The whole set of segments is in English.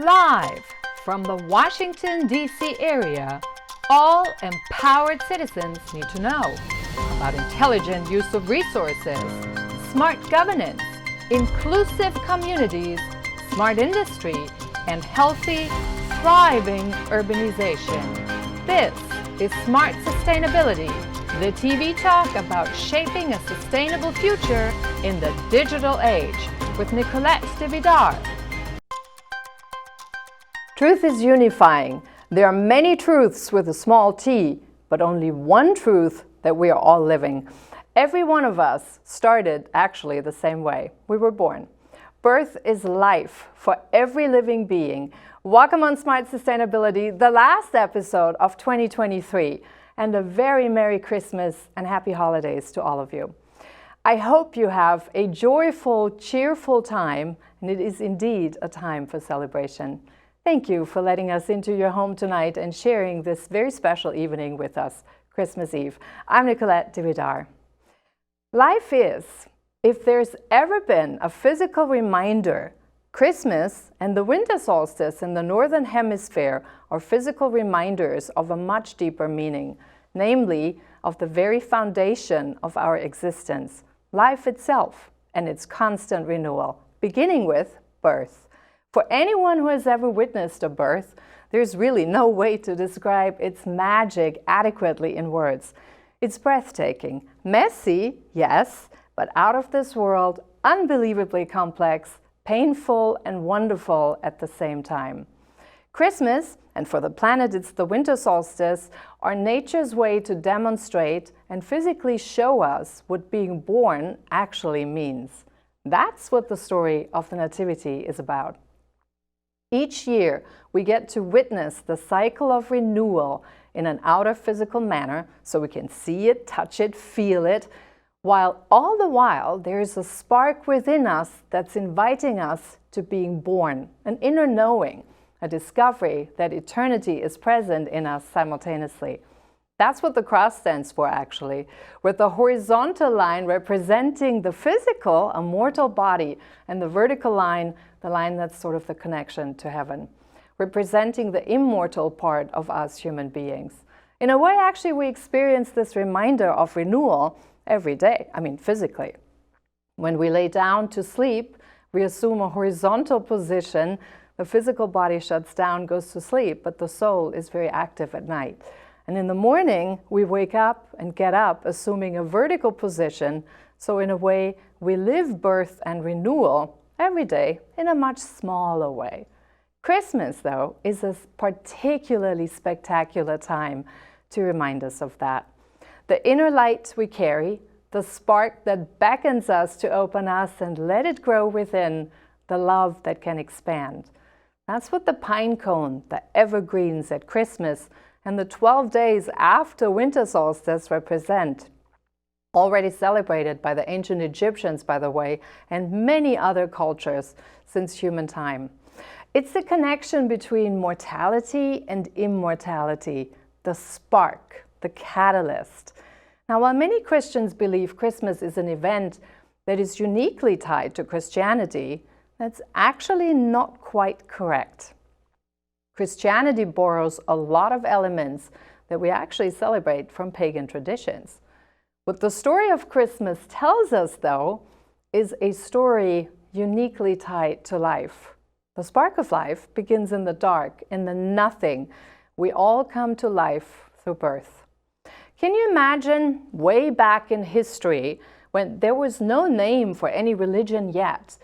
Live from the Washington, D.C. area, all empowered citizens need to know about intelligent use of resources, smart governance, inclusive communities, smart industry, and healthy, thriving urbanization. This is Smart Sustainability, the TV talk about shaping a sustainable future in the digital age with Nicolette DeVidar. Truth is unifying. There are many truths with a small t, but only one truth that we are all living. Every one of us started actually the same way. We were born. Birth is life for every living being. Welcome on Smart Sustainability, the last episode of 2023, and a very Merry Christmas and Happy Holidays to all of you. I hope you have a joyful, cheerful time, and it is indeed a time for celebration. Thank you for letting us into your home tonight and sharing this very special evening with us, Christmas Eve. I'm Nicolette DeVidar. Life is, if there's ever been a physical reminder, Christmas and the winter solstice in the Northern Hemisphere are physical reminders of a much deeper meaning, namely of the very foundation of our existence, life itself and its constant renewal, beginning with birth. For anyone who has ever witnessed a birth, there's really no way to describe its magic adequately in words. It's breathtaking, messy, yes, but out of this world, unbelievably complex, painful, and wonderful at the same time. Christmas, and for the planet it's the winter solstice, are nature's way to demonstrate and physically show us what being born actually means. That's what the story of the Nativity is about. Each year, we get to witness the cycle of renewal in an outer physical manner, so we can see it, touch it, feel it, while all the while there is a spark within us that's inviting us to being born, an inner knowing, a discovery that eternity is present in us simultaneously. That's what the cross stands for, actually, with the horizontal line representing the physical, immortal body, and the vertical line, the line that's sort of the connection to heaven, representing the immortal part of us human beings. In a way, actually, we experience this reminder of renewal every day, physically. When we lay down to sleep, we assume a horizontal position. The physical body shuts down, goes to sleep, but the soul is very active at night. And in the morning, we wake up and get up, assuming a vertical position. So in a way, we live birth and renewal every day in a much smaller way. Christmas, though, is a particularly spectacular time to remind us of that. The inner light we carry, the spark that beckons us to open us and let it grow within, the love that can expand. That's what the pine cone, the evergreens at Christmas, and the 12 days after winter solstice represent, already celebrated by the ancient Egyptians, by the way, and many other cultures since human time. It's the connection between mortality and immortality, the spark, the catalyst. Now, while many Christians believe Christmas is an event that is uniquely tied to Christianity, that's actually not quite correct. Christianity borrows a lot of elements that we actually celebrate from pagan traditions. What the story of Christmas tells us, though, is a story uniquely tied to life. The spark of life begins in the dark, in the nothing. We all come to life through birth. Can you imagine way back in history when there was no name for any religion yet?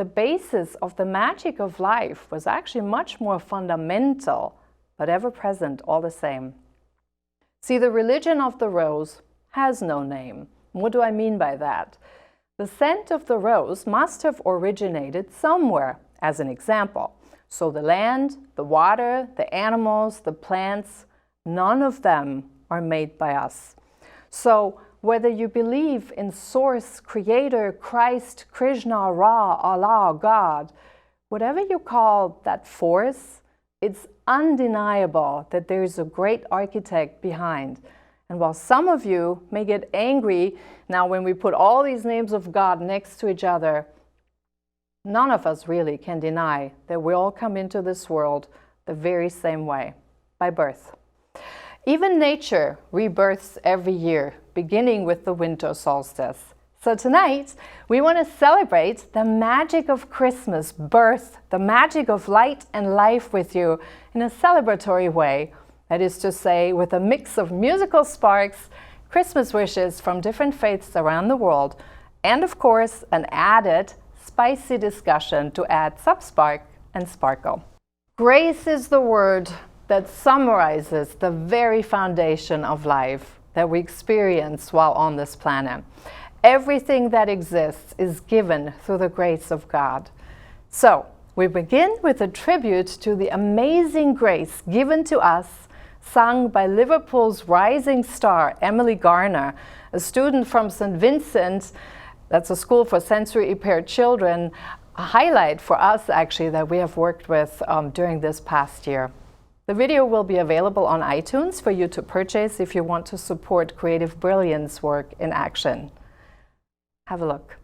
The basis of the magic of life was actually much more fundamental, but ever present all the same. See, the religion of the rose has no name. What do I mean by that? The scent of the rose must have originated somewhere, as an example. So the land, the water, the animals, the plants, none of them are made by us. So whether you believe in Source, Creator, Christ, Krishna, Ra, Allah, God, whatever you call that force, it's undeniable that there is a great architect behind. And while some of you may get angry now when we put all these names of God next to each other, None of us really can deny that we all come into this world the very same way, by birth. Even nature rebirths every year, beginning with the winter solstice. So tonight, we want to celebrate the magic of Christmas birth, the magic of light and life with you in a celebratory way. That is to say, with a mix of musical sparks, Christmas wishes from different faiths around the world, and of course, an added spicy discussion to add subspark and sparkle. Grace is the word that summarizes the very foundation of life that we experience while on this planet. Everything that exists is given through the grace of God. So, we begin with a tribute to the amazing grace given to us, sung by Liverpool's rising star, Emily Garner, a student from St. Vincent. That's a school for sensory impaired children, a highlight for us actually that we have worked with during this past year. The video will be available on iTunes for you to purchase if you want to support Creative Brilliance work in action. Have a look.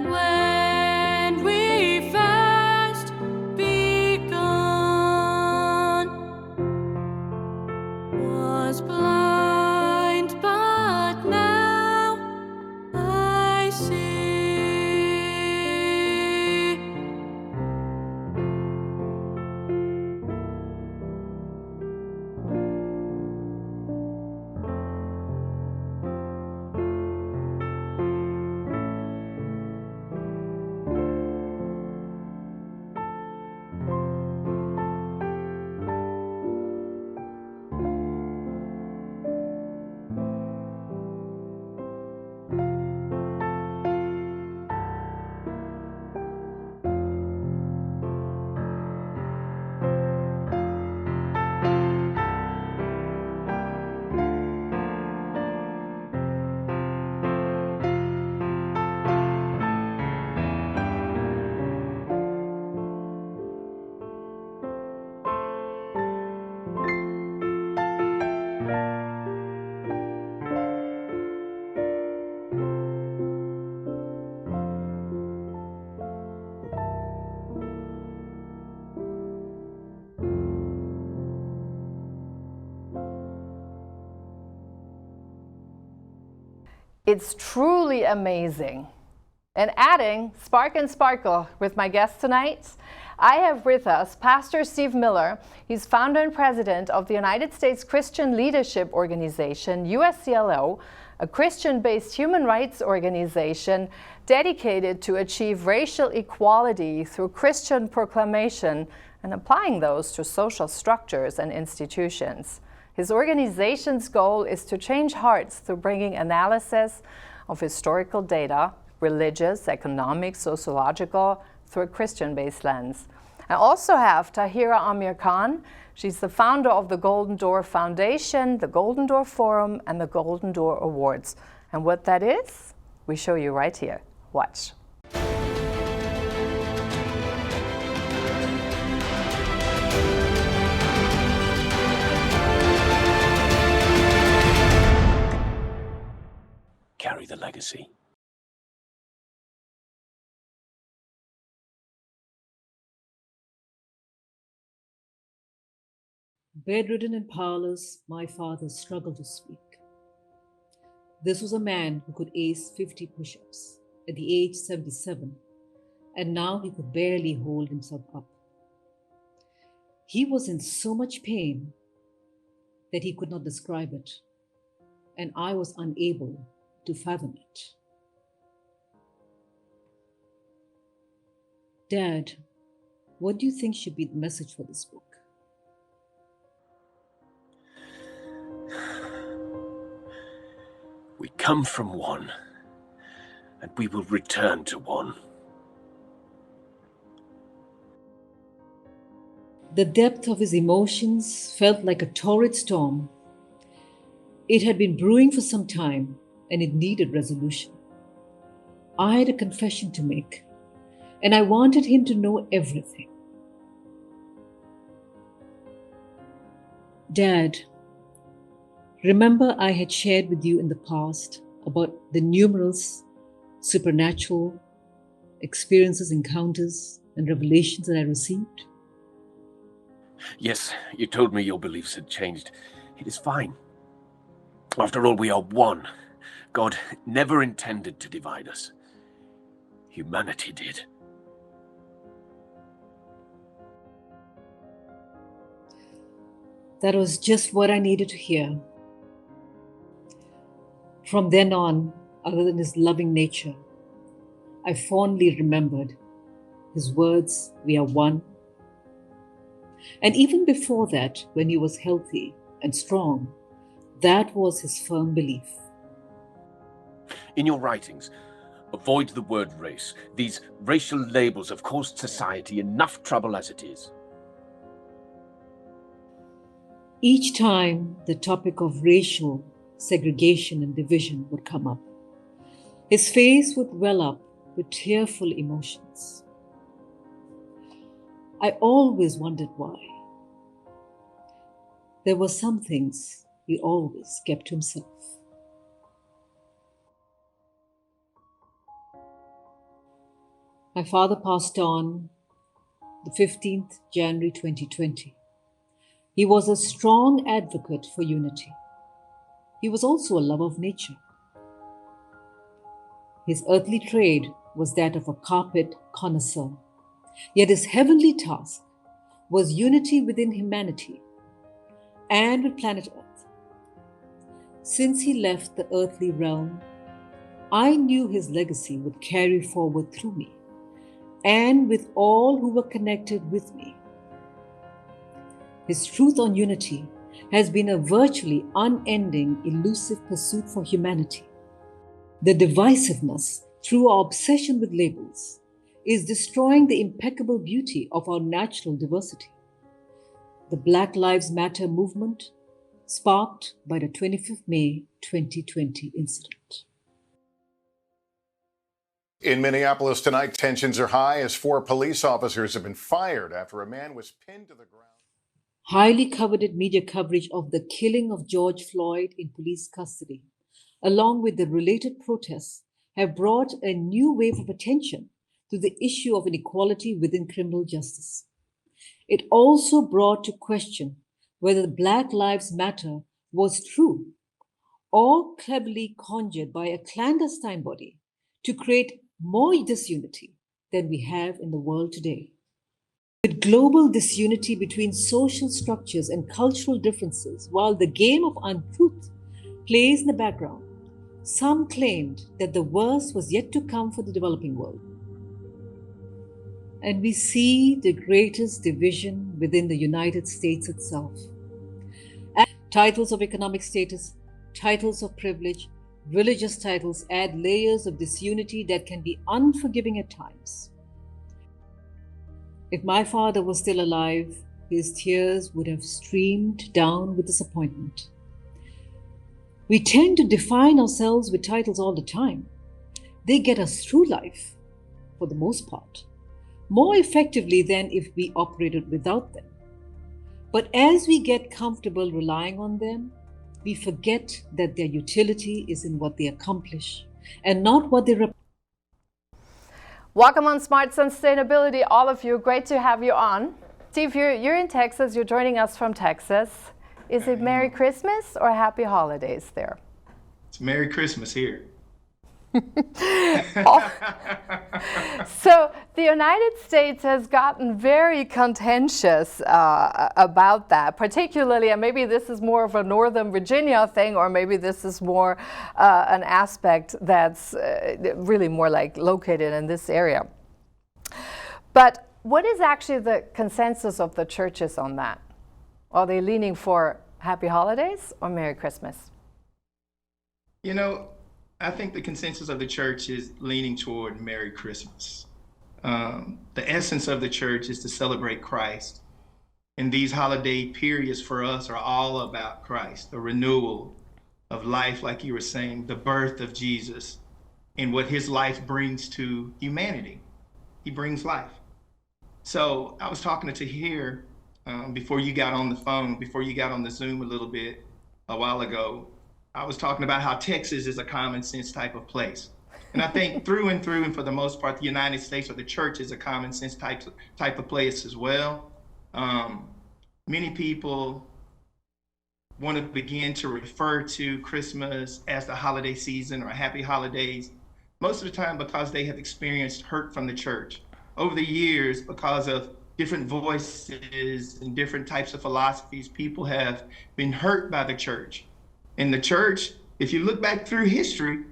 when we first begun, was blind, but now I see. It's truly amazing. And adding spark and sparkle with my guest tonight, I have with us Pastor Steve Miller. He's founder and president of the United States Christian Leadership Organization, US-CLO, a Christian-based human rights organization dedicated to achieve racial equality through Christian proclamation and applying those to social structures and institutions. His organization's goal is to change hearts through bringing analysis of historical data, religious, economic, sociological, through a Christian-based lens. I also have Tahira Amir Khan. She's the founder of the Golden Door Foundation, the Golden Door Forum, and the Golden Door Awards. And what that is, we show you right here. Watch. Carry the legacy. Bedridden and powerless, my father struggled to speak. This was a man who could ace 50 push-ups at the age 77, and now he could barely hold himself up. He was in so much pain that he could not describe it, and I was unable to fathom it. Dad, what do you think should be the message for this book? We come from one, and we will return to one. The depth of his emotions felt like a torrid storm. It had been brewing for some time, and it needed resolution. I had a confession to make, and I wanted him to know everything. Dad, remember I had shared with you in the past about the numerous supernatural experiences, encounters, and revelations that I received? Yes, you told me your beliefs had changed. It is fine. After all, we are one. God never intended to divide us. Humanity did. That was just what I needed to hear. From then on, other than his loving nature, I fondly remembered his words, "We are one." And even before that, when he was healthy and strong, that was his firm belief. In your writings, avoid the word race. These racial labels have caused society enough trouble as it is. Each time the topic of racial segregation and division would come up, his face would well up with tearful emotions. I always wondered why. There were some things he always kept to himself. My father passed on the 15th January 2020. He was a strong advocate for unity. He was also a lover of nature. His earthly trade was that of a carpet connoisseur, yet his heavenly task was unity within humanity and with planet Earth. Since he left the earthly realm, I knew his legacy would carry forward through me and with all who were connected with me. His truth on unity has been a virtually unending, elusive pursuit for humanity. The divisiveness through our obsession with labels is destroying the impeccable beauty of our natural diversity. The Black Lives Matter movement, sparked by the 25th May 2020 incident. In Minneapolis tonight, tensions are high as 4 police officers have been fired after a man was pinned to the ground. Highly coveted media coverage of the killing of George Floyd in police custody, along with the related protests, have brought a new wave of attention to the issue of inequality within criminal justice. It also brought to question whether Black Lives Matter was true or cleverly conjured by a clandestine body to create more disunity than we have in the world today. With global disunity between social structures and cultural differences, while the game of untruth plays in the background, some claimed that the worst was yet to come for the developing world. And we see the greatest division within the United States itself. Titles of economic status, titles of privilege, religious titles add layers of disunity that can be unforgiving at times. If my father was still alive, his tears would have streamed down with disappointment. We tend to define ourselves with titles all the time. They get us through life, for the most part, more effectively than if we operated without them. But as we get comfortable relying on them, we forget that their utility is in what they accomplish and not what they represent. Welcome on Smart Sustainability, all of you. Great to have you on. Steve, you're in Texas. You're joining us from Texas. Is it Merry Christmas or Happy Holidays there? It's Merry Christmas here. So the United States has gotten very contentious about that, particularly, and maybe this is more of a Northern Virginia thing, or maybe this is more an aspect that's really more like located in this area. But what is actually the consensus of the churches on that? Are they leaning for Happy Holidays or Merry Christmas? You know, I think the consensus of the church is leaning toward Merry Christmas. The essence of the church is to celebrate Christ. And these holiday periods for us are all about Christ, the renewal of life, like you were saying, the birth of Jesus and what his life brings to humanity. He brings life. So I was talking to Tahira before you got on the phone, before you got on the Zoom a little bit a while ago. I was talking about how Texas is a common sense type of place. And I think through and for the most part, the United States or the church is a common sense type of place as well. Many people want to begin to refer to Christmas as the holiday season or happy holidays, most of the time because they have experienced hurt from the church. Over the years, because of different voices and different types of philosophies, people have been hurt by the church. And the church, if you look back through history,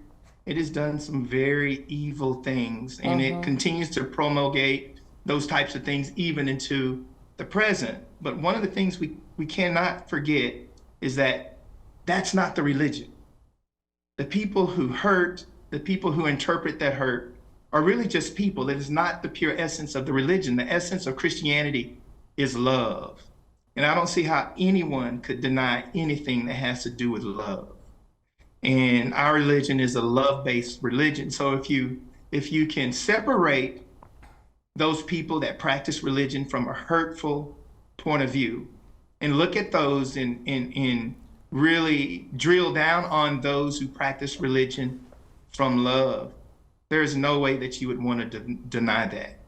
it has done some very evil things, and it continues to promulgate those types of things even into the present. But one of the things we cannot forget is that that's not the religion. The people who hurt, the people who interpret that hurt, are really just people. It is not the pure essence of the religion. The essence of Christianity is love. And I don't see how anyone could deny anything that has to do with love. And our religion is a love-based religion. So if you can separate those people that practice religion from a hurtful point of view and look at those and really drill down on those who practice religion from love, there's no way that you would want to deny that.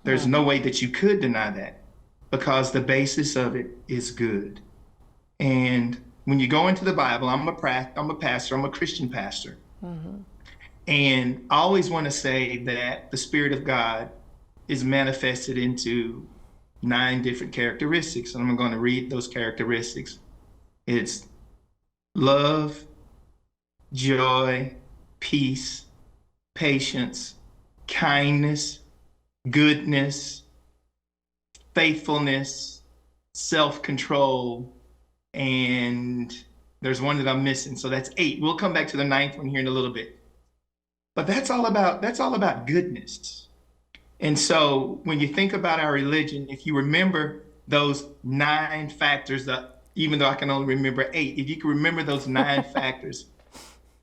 There's no way that you could deny that, because the basis of it is good. And when you go into the Bible, I'm a pastor, I'm a Christian pastor. And I always want to say that the Spirit of God is manifested into 9 different characteristics. And I'm going to read those characteristics. It's love, joy, peace, patience, kindness, goodness, faithfulness, self-control, and there's one that I'm missing. So that's 8. We'll come back to the 9th one here in a little bit. But that's all about goodness. And so when you think about our religion, if you remember those 9 factors, even though I can only remember 8, if you can remember those 9 factors,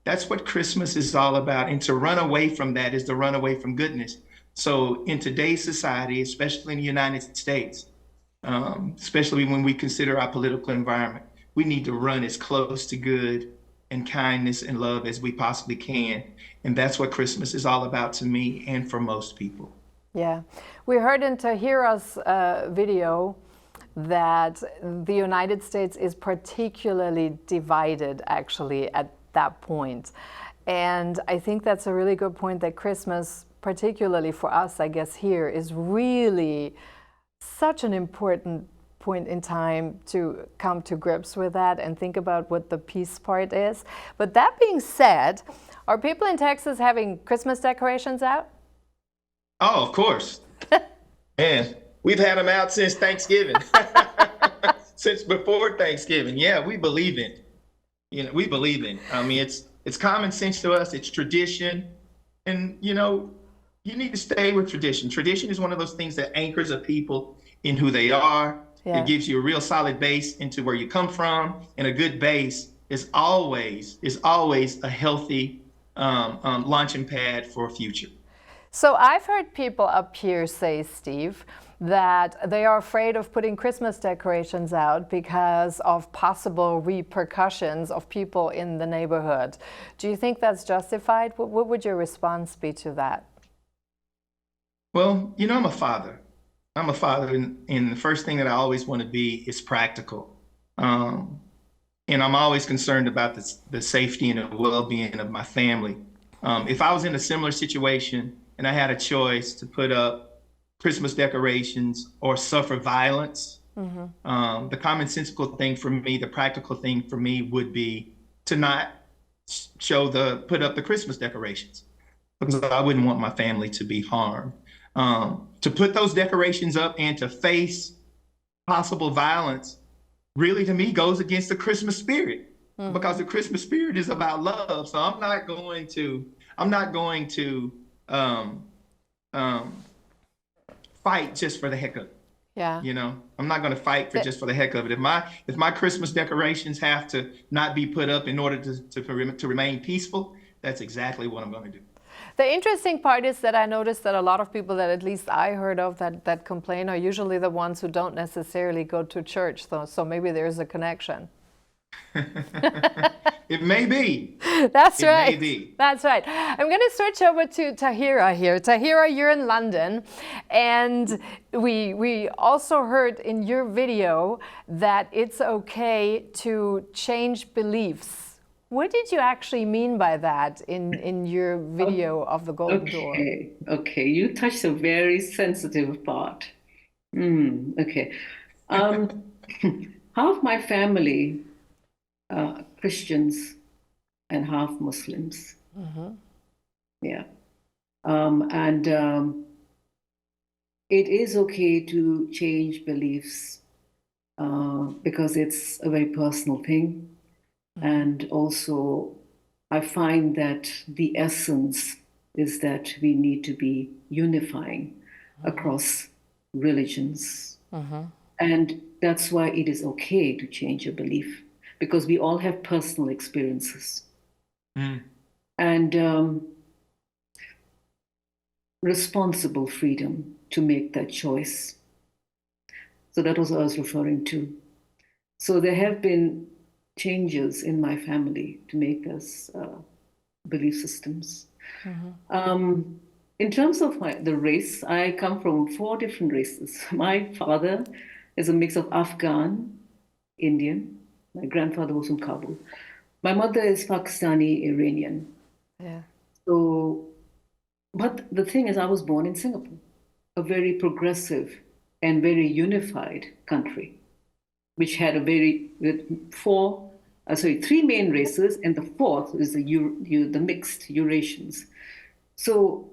that's what Christmas is all about. And to run away from that is to run away from goodness. So in today's society, especially in the United States, especially when we consider our political environment, we need to run as close to good and kindness and love as we possibly can. And that's what Christmas is all about to me and for most people. Yeah. We heard in Tahira's video that the United States is particularly divided, actually, at that point. And I think that's a really good point, that Christmas, particularly for us, I guess, here, is really such an important point in time to come to grips with that and think about what the peace part is. But that being said, are people in Texas having Christmas decorations out? Oh, of course. Man, we've had them out since Thanksgiving. Since before Thanksgiving. Yeah, we believe in it. We believe in it. I mean, it's common sense to us. It's tradition. And, you need to stay with tradition. Tradition is one of those things that anchors a people in who they are. Yeah. It gives you a real solid base into where you come from. And a good base is always a healthy launching pad for a future. So I've heard people up here say, Steve, that they are afraid of putting Christmas decorations out because of possible repercussions of people in the neighborhood. Do you think that's justified? What would your response be to that? Well, I'm a father. I'm a father, and the first thing that I always want to be is practical. And I'm always concerned about the safety and the well-being of my family. If I was in a similar situation and I had a choice to put up Christmas decorations or suffer violence, the commonsensical thing for me, the practical thing for me would be to not put up the Christmas decorations, because I wouldn't want my family to be harmed. To put those decorations up and to face possible violence really, to me, goes against the Christmas spirit, because the Christmas spirit is about love. So I'm not going to fight just for the heck of it. Yeah. I'm not going to fight just for the heck of it. If my Christmas decorations have to not be put up in order to remain peaceful, that's exactly what I'm going to do. The interesting part is that I noticed that a lot of people that at least I heard of that complain are usually the ones who don't necessarily go to church. So maybe there's a connection. It may be. That's right. It may be. That's right. I'm going to switch over to Tahira here. Tahira, you're in London, and we also heard in your video that it's okay to change beliefs. What did you actually mean by that in your video of the Golden Door? Okay, you touched a very sensitive part. Okay. Half my family Christians and half Muslims. Yeah. It is okay to change beliefs because it's a very personal thing. And also, I find that the essence is that we need to be unifying across religions. And that's why it is okay to change a belief, because we all have personal experiences. And responsible freedom to make that choice. So that was what I was referring to. So there have been changes in my family to make us belief systems. In terms of the race, I come from 4 different races. My father is a mix of Afghan, Indian. My grandfather was from Kabul. My mother is Pakistani, Iranian. Yeah. So, but the thing is, I was born in Singapore, a very progressive and very unified country, which had a very with 3 main races, and the 4th is the mixed Eurasians. So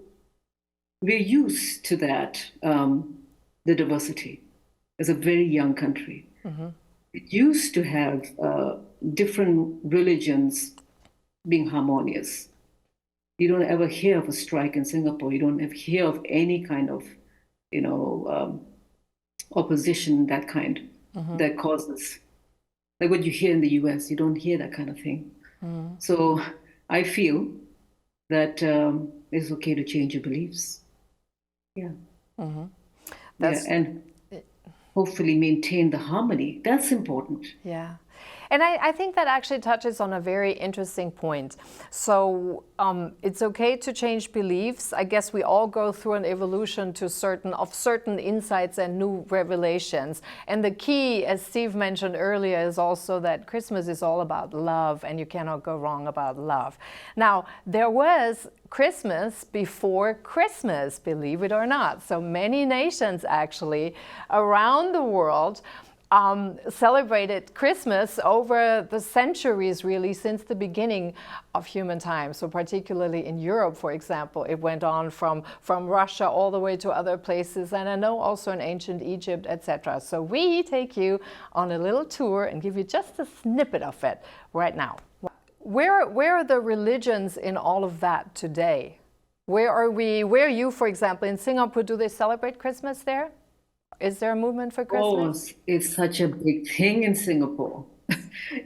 we're used to that, the diversity. It's a very young country. It used to have different religions being harmonious. You don't ever hear of a strike in Singapore. You don't ever hear of any kind of, opposition, that kind, that causes, like what you hear in the US, you don't hear that kind of thing. So I feel that it's okay to change your beliefs. Yeah. And hopefully maintain the harmony. That's important. Yeah. And I think that actually touches on a very interesting point. So it's okay to change beliefs. I guess we all go through an evolution to certain insights and new revelations. And the key, as Steve mentioned earlier, is also that Christmas is all about love, and you cannot go wrong about love. Now, there was Christmas before Christmas, believe it or not. So many nations actually around the world celebrated Christmas over the centuries, really, since the beginning of human time. So particularly in Europe, for example, it went on from Russia all the way to other places, and I know also in ancient Egypt, etc. So we take you on a little tour and give you just a snippet of it right now. Where are the religions in all of that today? Where are you, for example, in Singapore? Do they celebrate Christmas there? Is there a movement for Christmas? Oh, it's such a big thing in Singapore.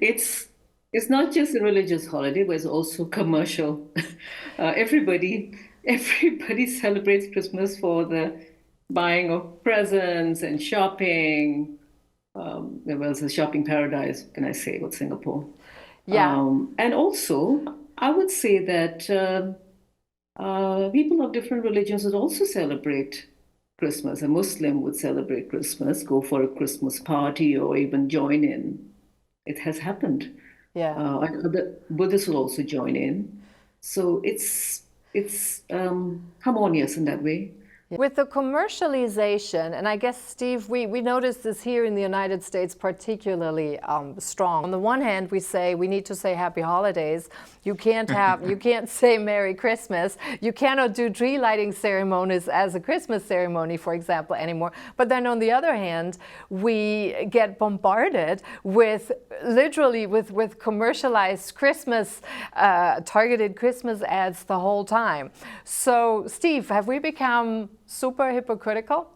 It's not just a religious holiday, but it's also commercial. Everybody celebrates Christmas for the buying of presents and shopping. Well, it's a shopping paradise, can I say, with Singapore. Yeah. And also, I would say that people of different religions would also celebrate Christmas. A Muslim would celebrate Christmas, go for a Christmas party, or even join in. It has happened. Yeah. The Buddhists will also join in. So it's harmonious in that way. With the commercialization, and I guess, Steve, we noticed this here in the United States particularly strong. On the one hand, we say we need to say Happy Holidays. You can't say Merry Christmas. You cannot do tree lighting ceremonies as a Christmas ceremony, for example, anymore. But then on the other hand, we get bombarded with literally with commercialized Christmas, targeted Christmas ads the whole time. So, Steve, have we become super hypocritical?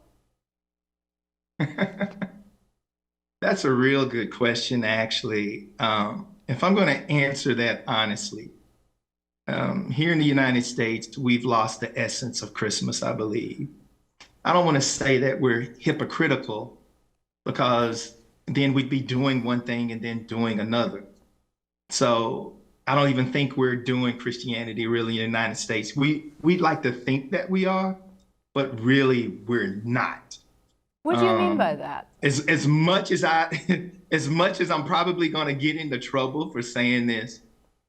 That's a real good question, actually. If I'm going to answer that honestly, here in the United States, we've lost the essence of Christmas, I believe. I don't want to say that we're hypocritical, because then we'd be doing one thing and then doing another. So I don't even think we're doing Christianity really in the United States. We'd like to think that we are, but really we're not. What do you mean by that? As much as I'm probably going to get into trouble for saying this,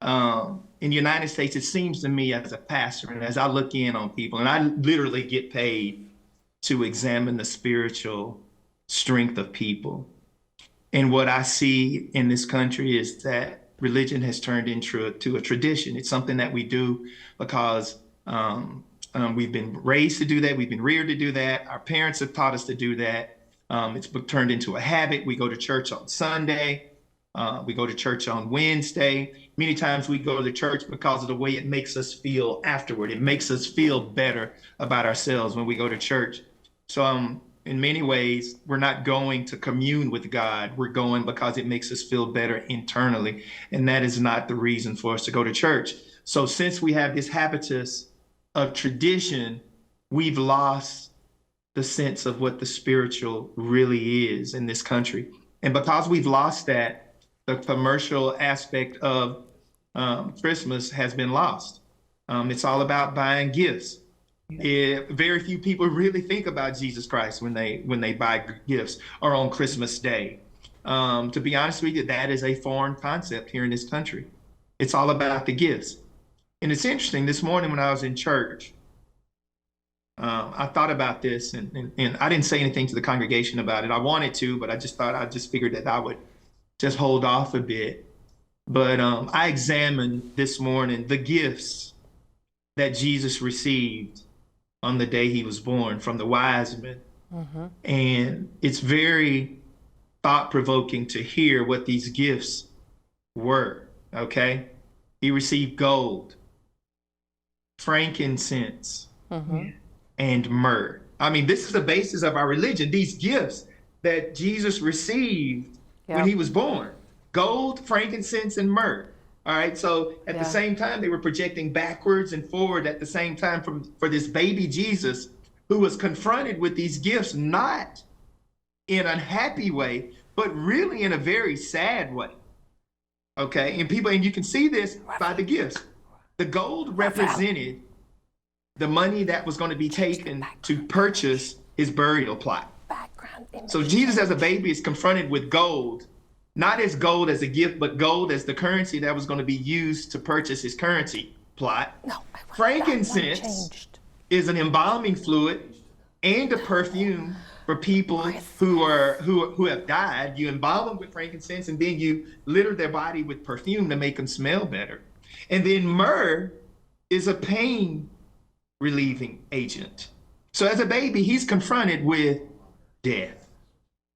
in the United States, it seems to me as a pastor, and as I look in on people, and I literally get paid to examine the spiritual strength of people. And what I see in this country is that religion has turned into a tradition. It's something that we do because we've been raised to do that. We've been reared to do that. Our parents have taught us to do that. It's turned into a habit. We go to church on Sunday. We go to church on Wednesday. Many times we go to church because of the way it makes us feel afterward. It makes us feel better about ourselves when we go to church. So in many ways, we're not going to commune with God. We're going because it makes us feel better internally. And that is not the reason for us to go to church. So since we have this habitus of tradition, we've lost the sense of what the spiritual really is in this country. And because we've lost that, the commercial aspect of Christmas has been lost. It's all about buying gifts. Very few people really think about Jesus Christ when they buy gifts or on Christmas Day. To be honest with you, that is a foreign concept here in this country. It's all about the gifts. And it's interesting, this morning when I was in church, I thought about this, and I didn't say anything to the congregation about it. I wanted to, but I just figured that I would just hold off a bit. But I examined this morning the gifts that Jesus received on the day he was born from the wise men. Mm-hmm. And it's very thought-provoking to hear what these gifts were, okay? He received gold, frankincense, mm-hmm. and myrrh. I mean, this is the basis of our religion, these gifts that Jesus received when he was born. Gold, frankincense, and myrrh. All right, so at the same time, they were projecting backwards and forward at the same time for this baby Jesus, who was confronted with these gifts, not in a happy way, but really in a very sad way. Okay, and you can see this by the gifts. The gold represented the money that was going to be taken to purchase his burial plot. So Jesus as a baby is confronted with gold, not as gold as a gift, but gold as the currency that was going to be used to purchase his currency plot. Frankincense is an embalming fluid and a perfume for people who have died. You embalm them with frankincense, and then you litter their body with perfume to make them smell better. And then myrrh is a pain relieving agent. So as a baby, he's confronted with death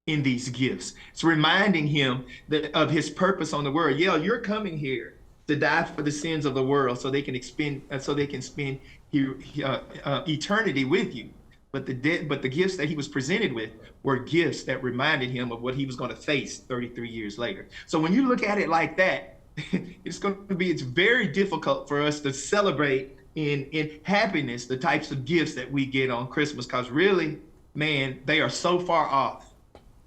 in these gifts. It's reminding him of his purpose on the world. Yeah, you're coming here to die for the sins of the world, so they can spend eternity with you. But the gifts that he was presented with were gifts that reminded him of what he was going to face 33 years later. So when you look at it like that, it's very difficult for us to celebrate in happiness the types of gifts that we get on Christmas, because really, man, they are so far off.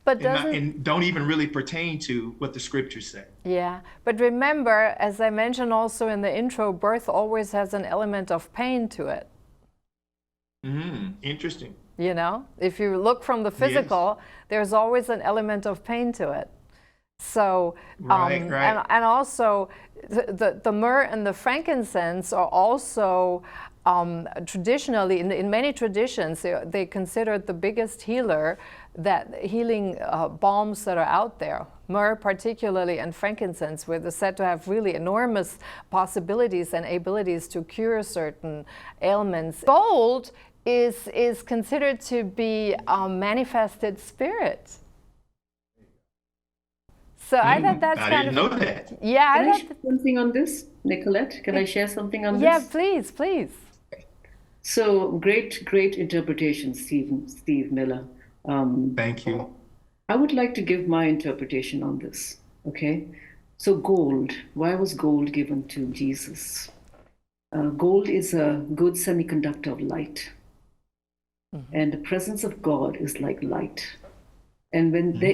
But and don't even really pertain to what the scriptures say. Yeah, but remember, as I mentioned also in the intro, birth always has an element of pain to it. Interesting. You know, if you look from the physical, there's always an element of pain to it. So, right. And also the myrrh and the frankincense are also traditionally, in many traditions, they considered the biggest healing balms that are out there. Myrrh particularly and frankincense were said to have really enormous possibilities and abilities to cure certain ailments. Gold is considered to be a manifested spirit. So I thought that's I kind didn't know that. Yeah, Can I share something on this, Nicolette? Can I share something on this? Yeah, please. So great interpretation, Steve Miller. Thank you. I would like to give my interpretation on this. Okay, so gold. Why was gold given to Jesus? Gold is a good semiconductor of light, and the presence of God is like light. And when there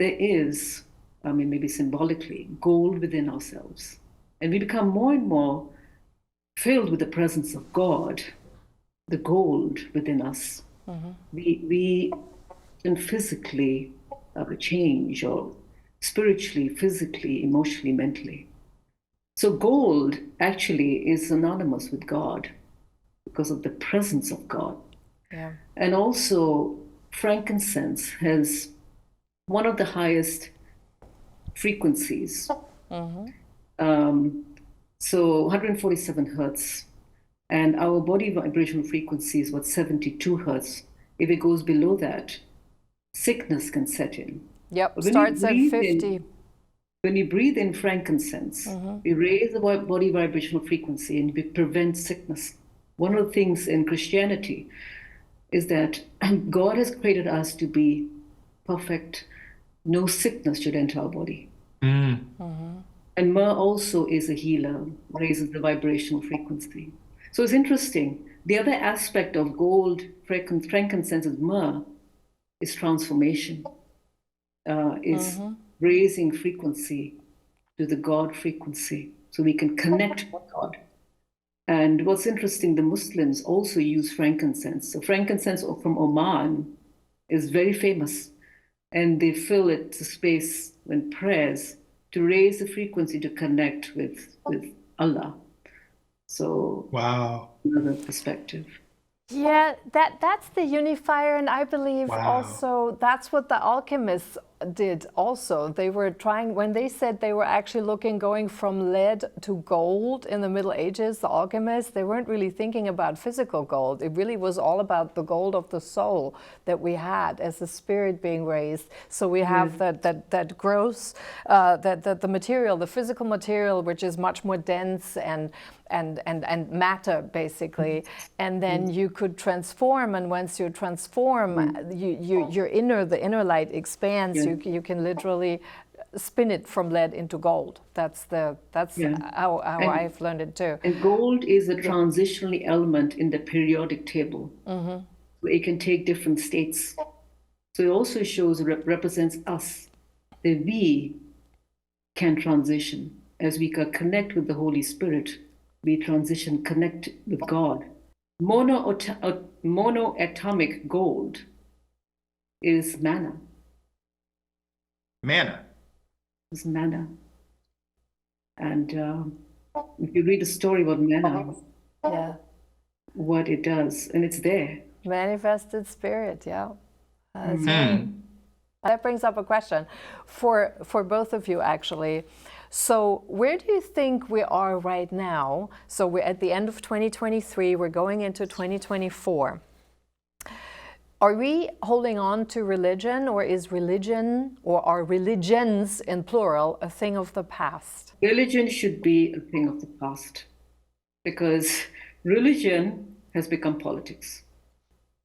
is, I mean, maybe symbolically, gold within ourselves, and we become more and more filled with the presence of God, the gold within us, we can physically change, or spiritually, physically, emotionally, mentally. So gold actually is synonymous with God because of the presence of God. Yeah. And also frankincense has one of the highest frequencies. So 147 hertz, and our body vibrational frequency is 72 hertz. If it goes below that, sickness can set in. Yep, starts at 50. When you breathe in frankincense, you raise the body vibrational frequency and you prevent sickness. One of the things in Christianity is that God has created us to be perfect. No sickness should enter our body. And myrrh also is a healer, raises the vibrational frequency. So it's interesting. The other aspect of gold, frankincense, and myrrh is transformation, is raising frequency to the God frequency so we can connect with God. And what's interesting, the Muslims also use frankincense. So frankincense from Oman is very famous, and they fill it to space when prayers to raise the frequency to connect with Allah. So Wow. another perspective. Yeah, that's the unifier, and I believe Wow. also that's what the alchemists did also. They were trying, when they said they were actually going from lead to gold in the Middle Ages, the alchemists, they weren't really thinking about physical gold. It really was all about the gold of the soul that we had as the spirit being raised. So we have that gross, the material, the physical material, which is much more dense and matter, basically, and then you could transform, and once you transform, the inner light expands. You can literally spin it from lead into gold. That's how I've learned it too. And gold is a transitional element in the periodic table. So it can take different states. So it also shows, represents us, that we can transition as we can connect with the Holy Spirit. We transition, connect with God. Monoatomic gold is manna. Manna. Is manna. And if you read the story about manna, what it does, and it's there. Manifested spirit, yeah. That's right. That brings up a question for both of you, actually. So where do you think we are right now? So we're at the end of 2023, we're going into 2024. Are we holding on to religion, or is religion, or are religions in plural, a thing of the past? Religion should be a thing of the past, because religion has become politics.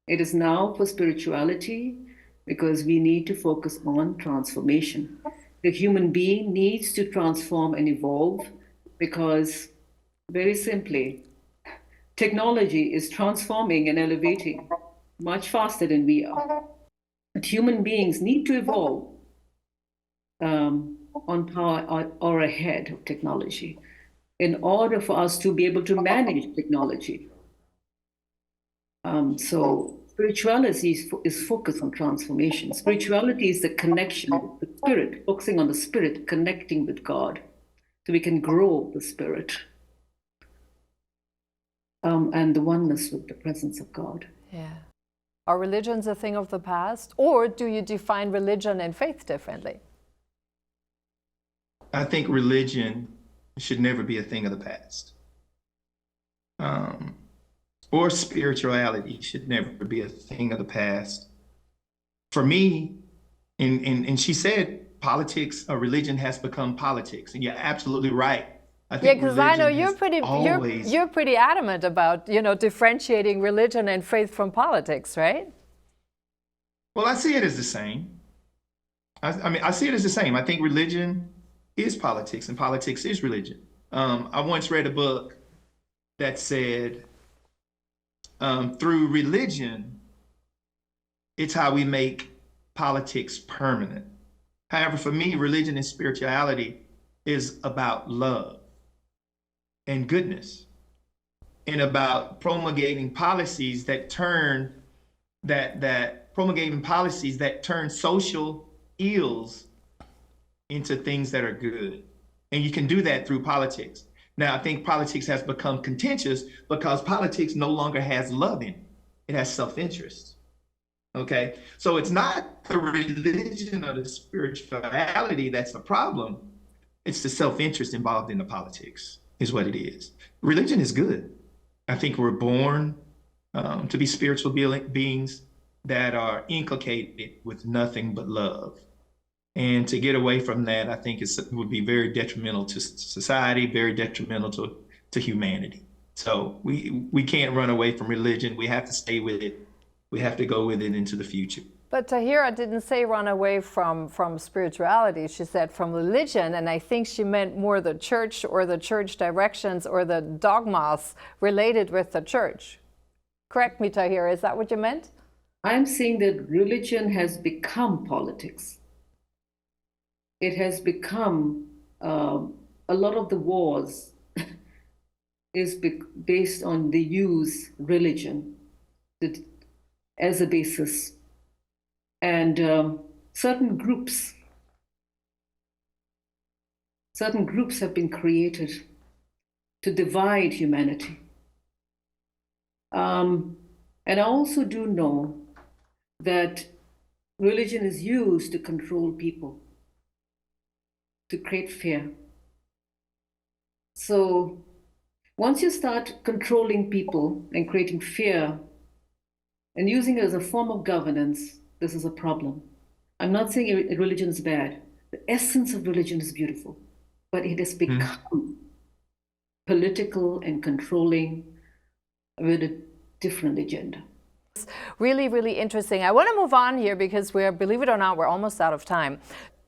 It is now for spirituality, because we need to focus on transformation. The human being needs to transform and evolve, because, very simply, technology is transforming and elevating much faster than we are. But human beings need to evolve on par or ahead of technology in order for us to be able to manage technology. So spirituality is focused on transformation. Spirituality is the connection with the spirit, focusing on the spirit, connecting with God, so we can grow the spirit and the oneness with the presence of God. Yeah. Are religions a thing of the past, or do you define religion and faith differently? I think religion should never be a thing of the past. Or spirituality should never be a thing of the past. For me, and she said politics or religion has become politics, and you're absolutely right. I think because I know you're pretty adamant about differentiating religion and faith from politics, right? Well, I see it as the same. I see it as the same. I think religion is politics, and politics is religion. I once read a book that said, through religion, it's how we make politics permanent. However, for me, religion and spirituality is about love and goodness, and about promulgating policies that turn social ills into things that are good. And you can do that through politics. Now, I think politics has become contentious because politics no longer has love in it. It has self-interest. Okay? So it's not the religion or the spirituality that's the problem. It's the self-interest involved in the politics is what it is. Religion is good. I think we're born to be spiritual beings that are inculcated with nothing but love. And to get away from that, I think it would be very detrimental to society, very detrimental to humanity. So we can't run away from religion. We have to stay with it. We have to go with it into the future. But Tahira didn't say run away from spirituality. She said from religion, and I think she meant more the church or the church directions or the dogmas related with the church. Correct me, Tahira, is that what you meant? I'm saying that religion has become politics. It has become a lot of the wars is based on they use religion as a basis. And certain groups have been created to divide humanity. And I also do know that religion is used to control people, to create fear. So once you start controlling people and creating fear and using it as a form of governance, this is a problem. I'm not saying religion is bad. The essence of religion is beautiful, but it has become political and controlling with a different agenda. Really, really interesting. I want to move on here because believe it or not, we're almost out of time.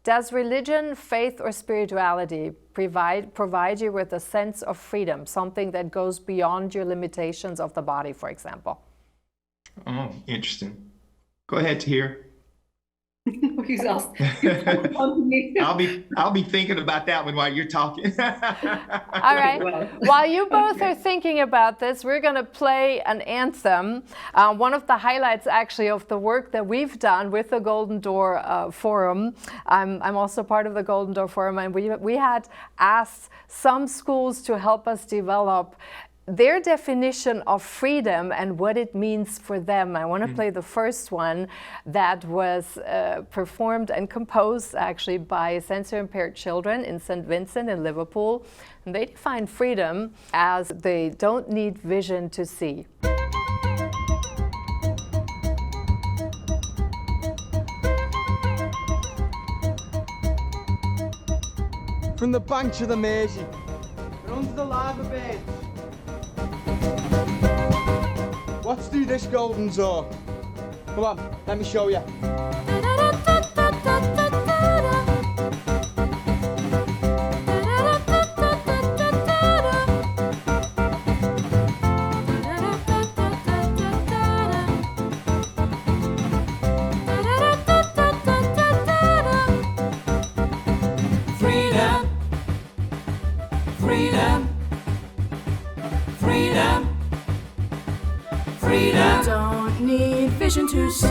Does religion, faith, or spirituality provide you with a sense of freedom, something that goes beyond your limitations of the body, for example? Oh, interesting. Go ahead, Tahira. He's asked. I'll be thinking about that one while you're talking. All right. While you both are thinking about this, we're going to play an anthem. One of the highlights, actually, of the work that we've done with the Golden Door Forum. I'm also part of the Golden Door Forum, and we had asked some schools to help us develop their definition of freedom and what it means for them. I want to play the first one that was performed and composed actually by sensory-impaired children in St. Vincent in Liverpool. And they define freedom as they don't need vision to see. From the banks of the Mersey, and under the lava beds. What's through this golden door? Come on, let me show you. Freedom, freedom, freedom. Freedom. Don't need vision to see.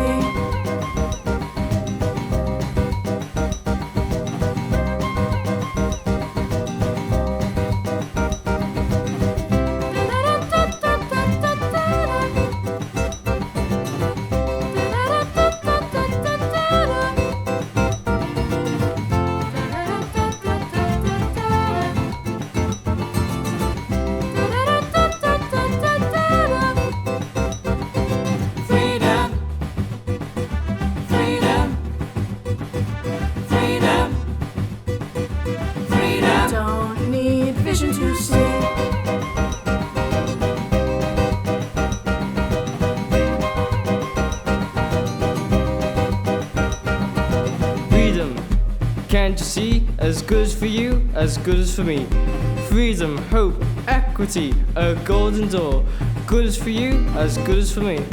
Can't you see? As good as for you, as good as for me. Freedom, hope, equity, a golden door. Good as for you, as good as for me.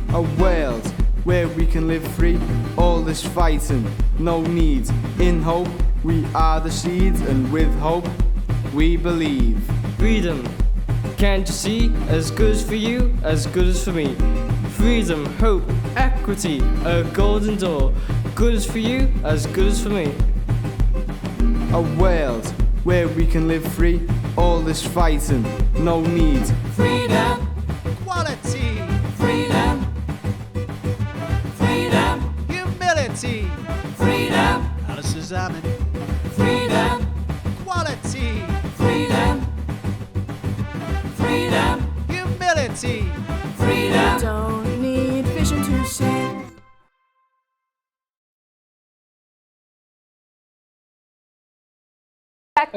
A world where we can live free. All this fighting, no need. In hope, we are the seeds, and with hope, we believe. Freedom, can't you see? As good as for you, as good as for me. Freedom, hope, equity, a golden door. Good as for you, as good as for me. A world where we can live free. All this fighting, no need. Freedom, Quality, freedom, freedom, humility, freedom, Alice's Amen. freedom, Quality, freedom, freedom, humility, freedom. Don't need vision to see.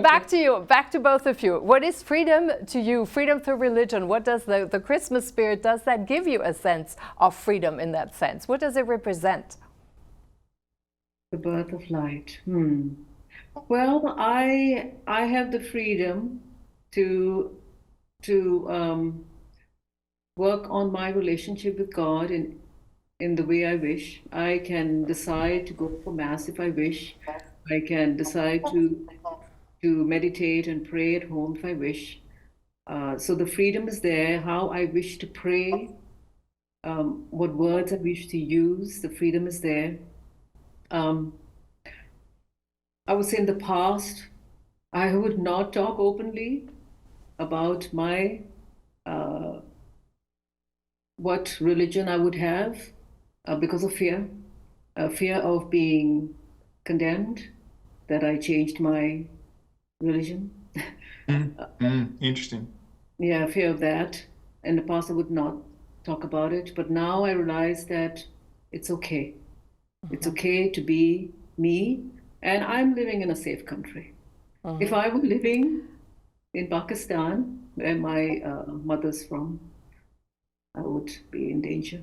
Back to you, back to both of you. What is freedom to you? Freedom through religion. What does the Christmas spirit, does that give you a sense of freedom in that sense? What does it represent? The birth of light. Well, I have the freedom to work on my relationship with God in the way I wish. I can decide to go for Mass if I wish. I can decide to meditate and pray at home if I wish. So the freedom is there, how I wish to pray, what words I wish to use, the freedom is there. I would say in the past, I would not talk openly about my what religion I would have because of fear, fear of being condemned, that I changed my religion. Interesting. Yeah, fear of that. In the past, I would not talk about it, but now I realize that it's okay. It's okay to be me, and I'm living in a safe country. If I were living in Pakistan, where my mother's from, I would be in danger.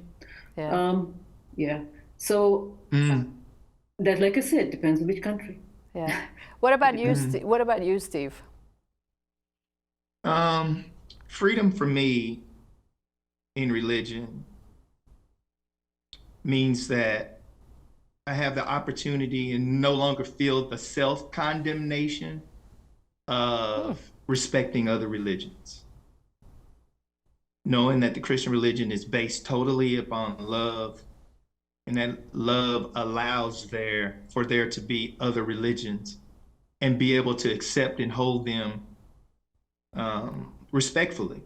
Yeah. So that, like I said, depends on which country. Yeah. What about you? What about you, Steve? Freedom for me in religion means that I have the opportunity and no longer feel the self-condemnation of respecting other religions. Knowing that the Christian religion is based totally upon love, and that love allows for there to be other religions and be able to accept and hold them respectfully.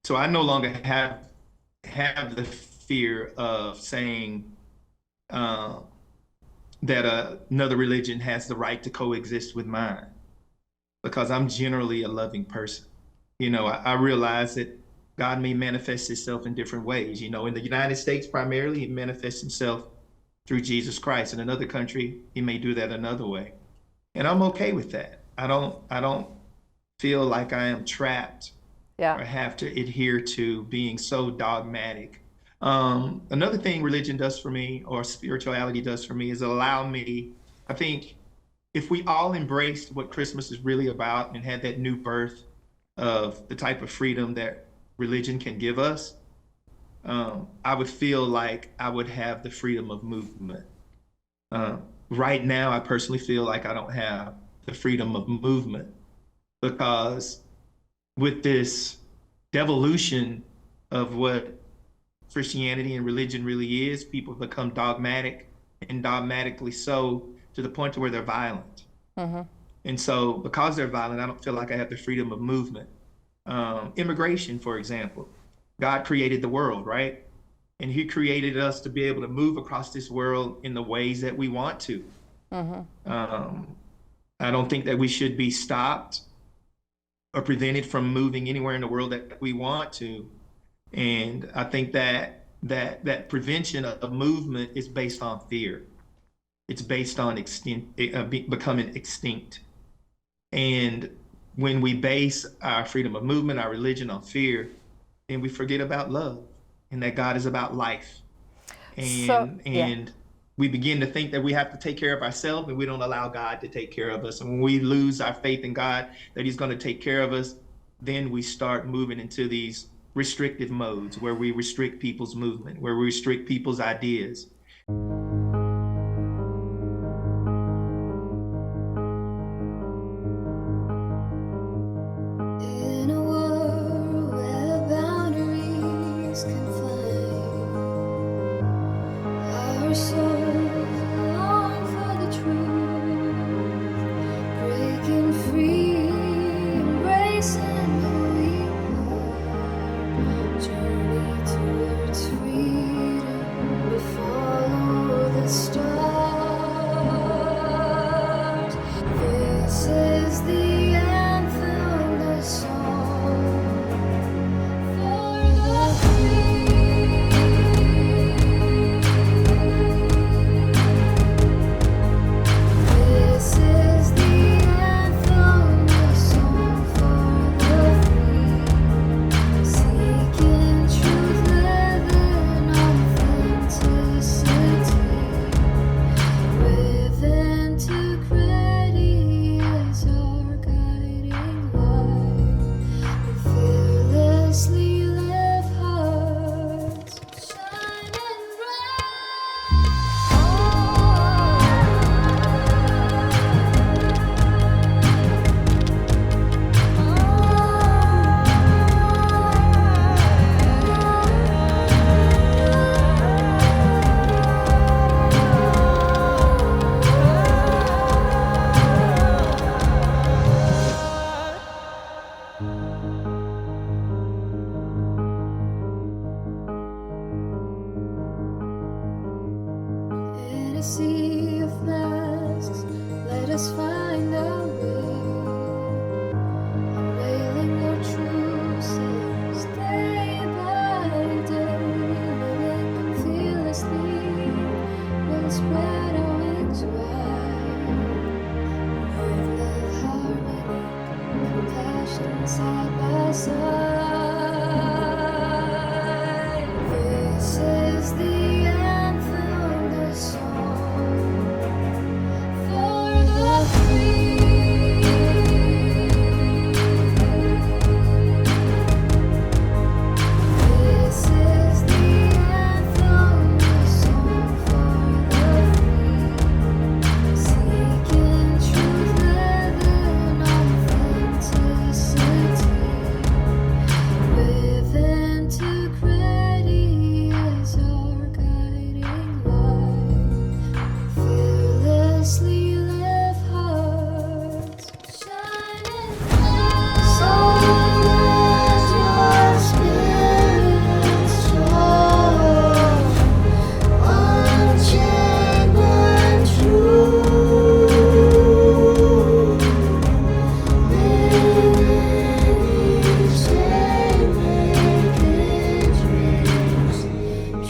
So I no longer have the fear of saying that another religion has the right to coexist with mine, because I'm generally a loving person. You know, I realize that God may manifest himself in different ways. You know, in the United States, primarily, he manifests himself through Jesus Christ. In another country, he may do that another way. And I'm okay with that. I don't feel like I am trapped or have to adhere to being so dogmatic. Another thing religion does for me, or spirituality does for me, is allow me, I think, if we all embraced what Christmas is really about and had that new birth of the type of freedom that religion can give us, I would feel like I would have the freedom of movement. Right now, I personally feel like I don't have the freedom of movement, because with this devolution of what Christianity and religion really is, people become dogmatic, and dogmatically so to the point to where they're violent. And so because they're violent, I don't feel like I have the freedom of movement. Immigration, for example. God created the world, right? And he created us to be able to move across this world in the ways that we want to. I don't think that we should be stopped or prevented from moving anywhere in the world that we want to. And I think that prevention of movement is based on fear. It's based on becoming extinct. And when we base our freedom of movement, our religion on fear, then we forget about love, and that God is about life. And we begin to think that we have to take care of ourselves, and we don't allow God to take care of us. And when we lose our faith in God, that he's going to take care of us, then we start moving into these restrictive modes where we restrict people's movement, where we restrict people's ideas. In a world where boundaries confine, our souls long for the truth, breaking free, embracing who we are, journey towards freedom, we follow the sea of masks, let us find our way. Unveiling our truths day by day, living fearlessly, we'll spread our wings wide. Love, harmony, compassion, side by side. This is the anthem, the song for the free. This is the anthem, the song for the free. Seeking truth, living authenticity. With integrity as our guiding light. Fearlessly live hearts shining bright. So let your spirit soar, unchained and true. Living each day, making dreams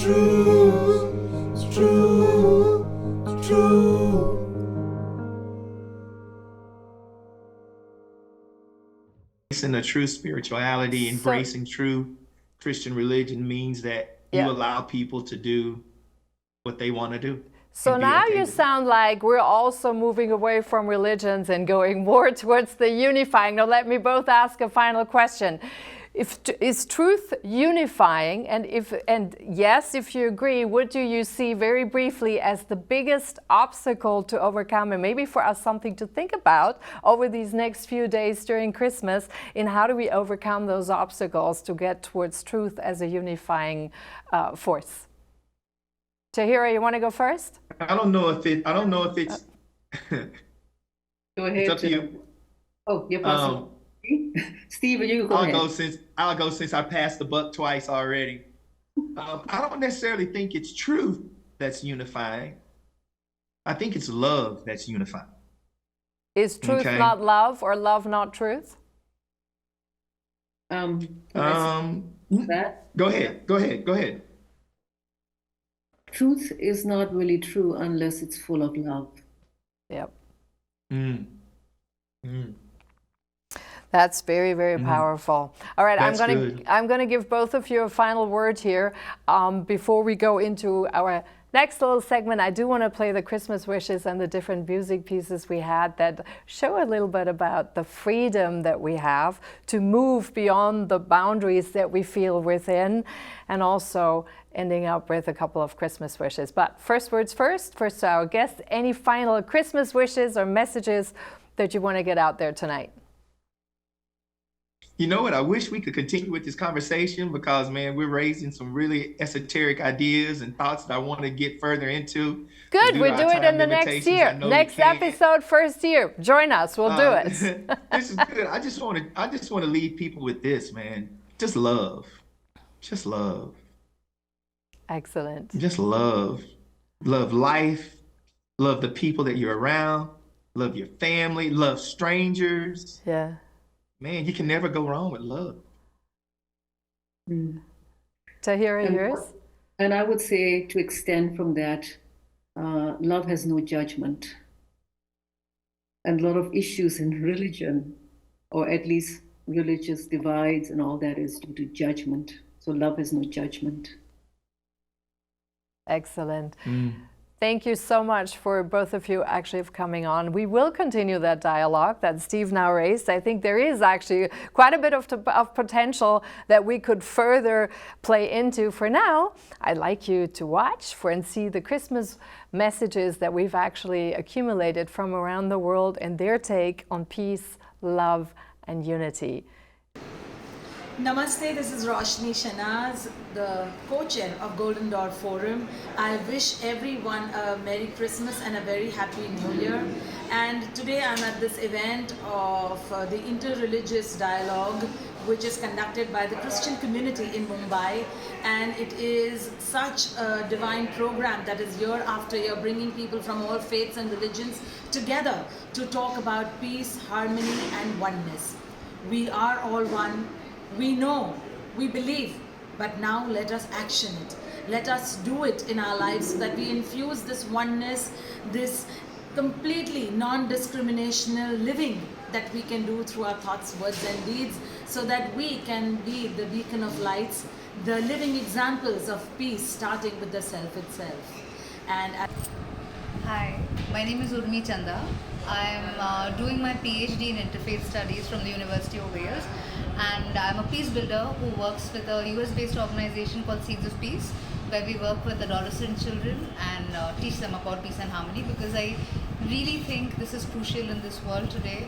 true, it's true, it's true. Embracing a true spirituality, embracing true Christian religion means that you Yeah. allow people to do what they want to do. So and be now okay you with it. sound like we're also moving away from religions and going more towards the unifying. Now let me both ask a final question. Is truth unifying? And yes, if you agree, what do you see very briefly as the biggest obstacle to overcome, and maybe for us something to think about over these next few days during Christmas, in how do we overcome those obstacles to get towards truth as a unifying force? Tahira, you want to go first? I don't know if it's Go ahead. it's up to you. Oh, you're possible. Steve, you go ahead. I'll go since I passed the buck twice already. I don't necessarily think it's truth that's unifying. I think it's love that's unifying. Is truth Okay. not love, or love not truth? That Go ahead. truth is not really true unless it's full of love. Yep. That's very, very powerful. All right, That's I'm going to give both of you a final word here before we go into our next little segment. I do want to play the Christmas wishes and the different music pieces we had that show a little bit about the freedom that we have to move beyond the boundaries that we feel within, and also ending up with a couple of Christmas wishes. But first words first to our guests, any final Christmas wishes or messages that you want to get out there tonight? You know what? I wish we could continue with this conversation because, man, we're raising some really esoteric ideas and thoughts that I want to get further into. Good, We'll we'll do it in the next year. Next episode, first year. Join us, we'll do it. This is good. I just want to leave people with this, man. Just love. Just love. Excellent. Just love. Love life. Love the people that you're around. Love your family. Love strangers. Yeah. Man, you can never go wrong with love. Tahira, yours? And I would say, to extend from that, love has no judgment. And a lot of issues in religion, or at least religious divides and all that, is due to judgment. So love has no judgment. Excellent. Thank you so much for both of you actually coming on. We will continue that dialogue that Steve now raised. I think there is actually quite a bit of potential that we could further play into. For now, I'd like you to watch and see the Christmas messages that we've actually accumulated from around the world and their take on peace, love, and unity. Namaste, this is Roshni Shanaz, the co-chair of Golden Door Forum. I wish everyone a Merry Christmas and a very Happy New Year. And today I'm at this event of the Interreligious Dialogue which is conducted by the Christian community in Mumbai, and it is such a divine program that is year after year bringing people from all faiths and religions together to talk about peace, harmony and oneness. We are all one, we know, we believe, but now let us action it. Let us do it in our lives so that we infuse this oneness, this completely non-discriminational living that we can do through our thoughts, words and deeds, so that we can be the beacon of lights, the living examples of peace, starting with the self itself. And Hi, my name is Urmi Chanda. I'm doing my PhD in interfaith studies from the University of Wales, and I'm a peace builder who works with a US-based organization called Seeds of Peace, where we work with adolescent children and teach them about peace and harmony, because I really think this is crucial in this world today,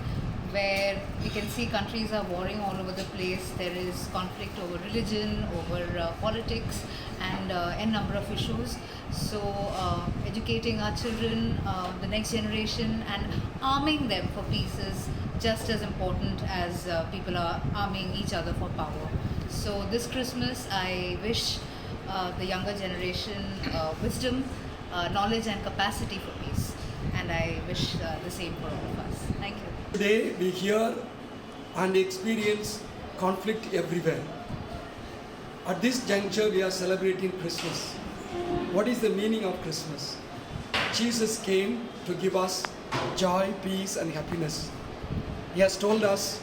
where we can see countries are warring all over the place. There is conflict over religion, over politics, and a number of issues. So educating our children, the next generation, and arming them for peace is just as important as people are arming each other for power. So this Christmas, I wish the younger generation wisdom, knowledge and capacity for peace. And I wish the same for all of us. Thank you. Today we hear and experience conflict everywhere. At this juncture we are celebrating Christmas. What is the meaning of Christmas? Jesus came to give us joy, peace and happiness. He has told us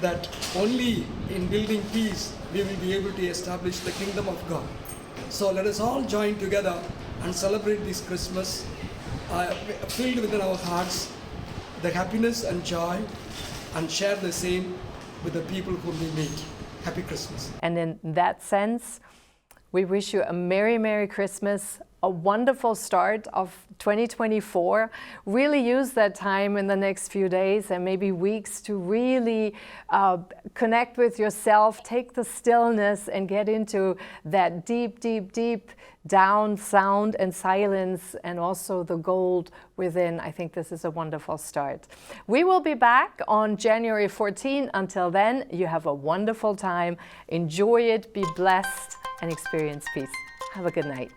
that only in building peace we will be able to establish the kingdom of God. So let us all join together and celebrate this Christmas filled within our hearts the happiness and joy, and share the same with the people whom we meet. Happy Christmas. And in that sense, we wish you a Merry, Merry Christmas, a wonderful start of 2024. Really use that time in the next few days and maybe weeks to really connect with yourself, take the stillness and get into that deep, deep, deep down sound and silence, and also the gold within. I think this is a wonderful start. We will be back on January 14. Until then, you have a wonderful time. Enjoy it, be blessed, and experience peace. Have a good night.